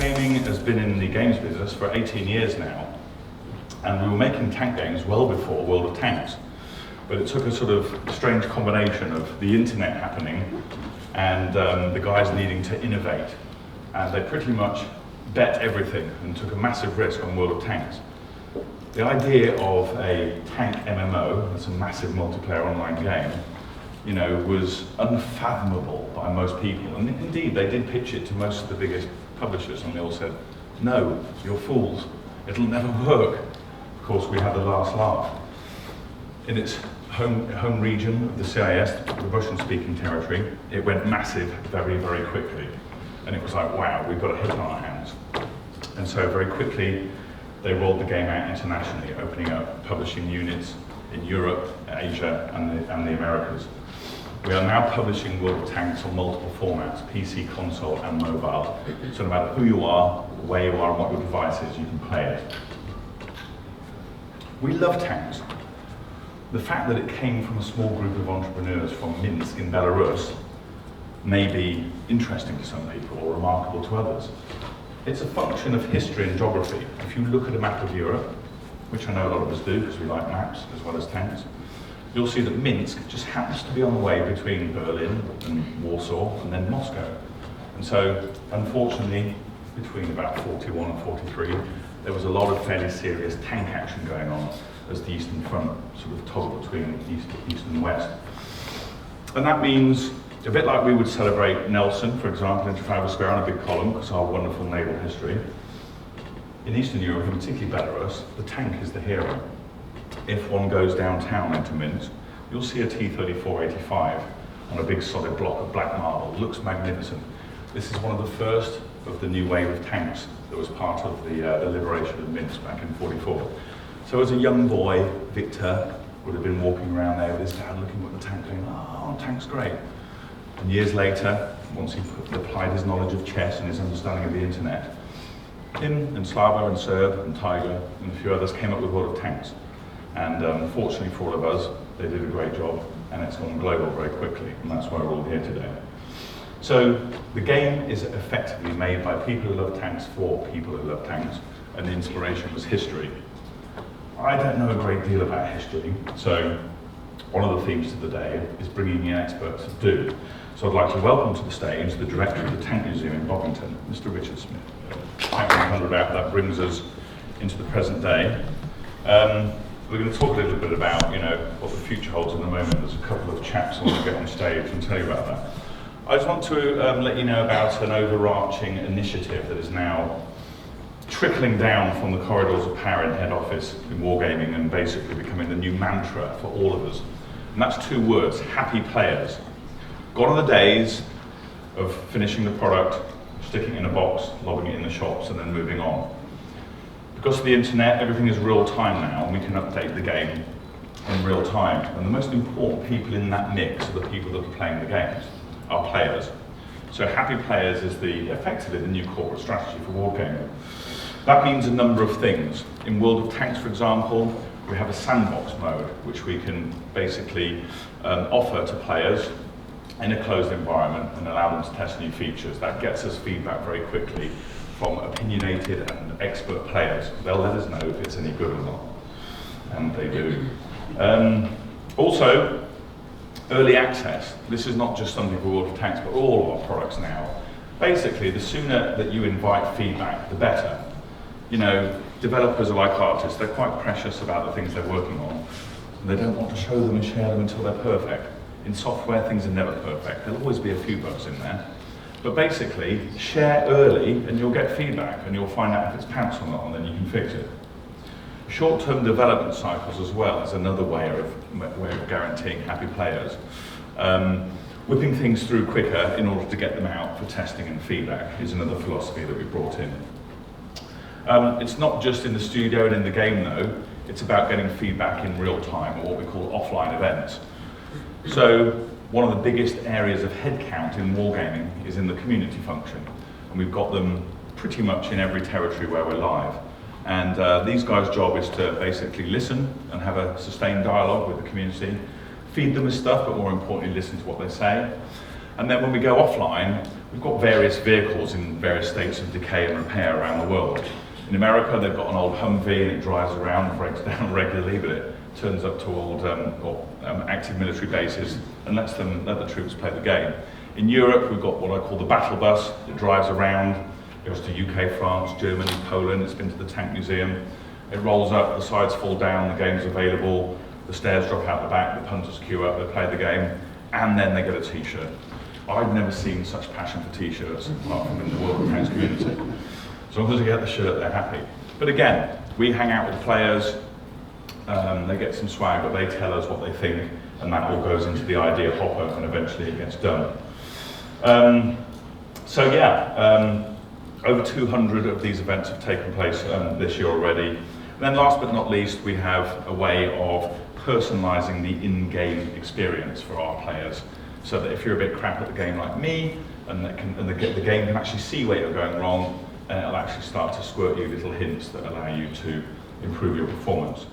Wargaming has been in the games business for 18 years now, and we were making tank games well before World of Tanks. But it took a sort of strange combination of the internet happening and the guys needing to innovate. And they pretty much bet everything and took a massive risk on World of Tanks. The idea of a tank MMO, that's a massive multiplayer online game, you know, was unfathomable by most people. And indeed, they did pitch it to most of the biggest publishers, and they all said, no, you're fools, it'll never work. Of course, we had the last laugh. In its home region of the CIS, the Russian-speaking territory, it went massive very, very quickly. And it was like, wow, we've got a hit on our hands. And so very quickly, they rolled the game out internationally, opening up publishing units in Europe, Asia, and the Americas. We are now publishing World of Tanks on multiple formats, PC, console, and mobile. So no matter who you are, where you are, and what your device is, you can play it. We love tanks. The fact that it came from a small group of entrepreneurs from Minsk in Belarus may be interesting to some people or remarkable to others. It's a function of history and geography. If you look at a map of Europe, which I know a lot of us do because we like maps as well as tanks, you'll see that Minsk just happens to be on the way between Berlin and Warsaw and then Moscow. And so, unfortunately, between about 41 and 43, there was a lot of fairly serious tank action going on as the Eastern Front sort of toggled between East and West. And that means, a bit like we would celebrate Nelson, for example, in Trafalgar Square on a big column, because of our wonderful naval history, in Eastern Europe, and particularly Belarus, the tank is the hero. If one goes downtown into Minsk, you'll see a T-34-85 on a big solid block of black marble. It looks magnificent. This is one of the first of the new wave of tanks that was part of the liberation of Minsk back in '44. So as a young boy, Victor would have been walking around there with his dad looking at the tank going, oh, tank's great. And years later, once he applied his knowledge of chess and his understanding of the internet, him and Slava and Serb and Tiger and a few others came up with World of Tanks. And fortunately for all of us, they did a great job, and it's gone global very quickly, and that's why we're all here today. So the game is effectively made by people who love tanks for people who love tanks, and the inspiration was history. I don't know a great deal about history, so one of the themes of the day is bringing in experts that do. So I'd like to welcome to the stage the director of the Tank Museum in Bovington, Mr. Richard Smith. Tank100 out, that brings us into the present day. We're going to talk a little bit about, you know, what the future holds in the moment. There's a couple of chaps I want to get on stage and tell you about that. I just want to let you know about an overarching initiative that is now trickling down from the corridors of power in head office in Wargaming and basically becoming the new mantra for all of us. And that's two words, happy players. Gone are the days of finishing the product, sticking it in a box, lobbing it in the shops, and then moving on. Because of the internet, everything is real time now, and we can update the game in real time. And the most important people in that mix are the people that are playing the games, our players. So happy players is effectively the new corporate strategy for Wargaming. That means a number of things. In World of Tanks, for example, we have a sandbox mode, which we can basically offer to players in a closed environment and allow them to test new features. That gets us feedback very quickly from opinionated and expert players. They'll let us know if it's any good or not, and they do. Also, early access. This is not just something for World of Tanks, but all of our products now. Basically, the sooner that you invite feedback, the better. You know, developers are like artists. They're quite precious about the things they're working on. And they don't want to show them and share them until they're perfect. In software, things are never perfect. There'll always be a few bugs in there. But basically, share early and you'll get feedback and you'll find out if it's pants or not, and then you can fix it. Short-term development cycles as well is another way of guaranteeing happy players. Whipping things through quicker in order to get them out for testing and feedback is another philosophy that we brought in. It's not just in the studio and in the game though, it's about getting feedback in real time, or what we call offline events. So one of the biggest areas of headcount in Wargaming is in the community function, and we've got them pretty much in every territory where we're live. And these guys' job is to basically listen and have a sustained dialogue with the community, feed them with stuff, but more importantly, listen to what they say. And then when we go offline, we've got various vehicles in various states of decay and repair around the world. In America, they've got an old Humvee and it drives around, breaks down regularly, but it turns up to old active military bases and let the troops play the game. In Europe, we've got what I call the battle bus. It drives around, goes to UK, France, Germany, Poland. It's been to the Tank Museum. It rolls up, the sides fall down, the game's available, the stairs drop out the back, the punters queue up, they play the game, and then they get a t-shirt. I've never seen such passion for t-shirts, apart from in the World Tanks community. As long as they get the shirt, they're happy. But again, we hang out with players, they get some swag, but they tell us what they think, and that all goes into the idea hopper, and eventually it gets done. Over 200 of these events have taken place this year already. And then last but not least, we have a way of personalising the in-game experience for our players, so that if you're a bit crap at the game like me, and the game can actually see where you're going wrong, and it'll actually start to squirt you little hints that allow you to improve your performance.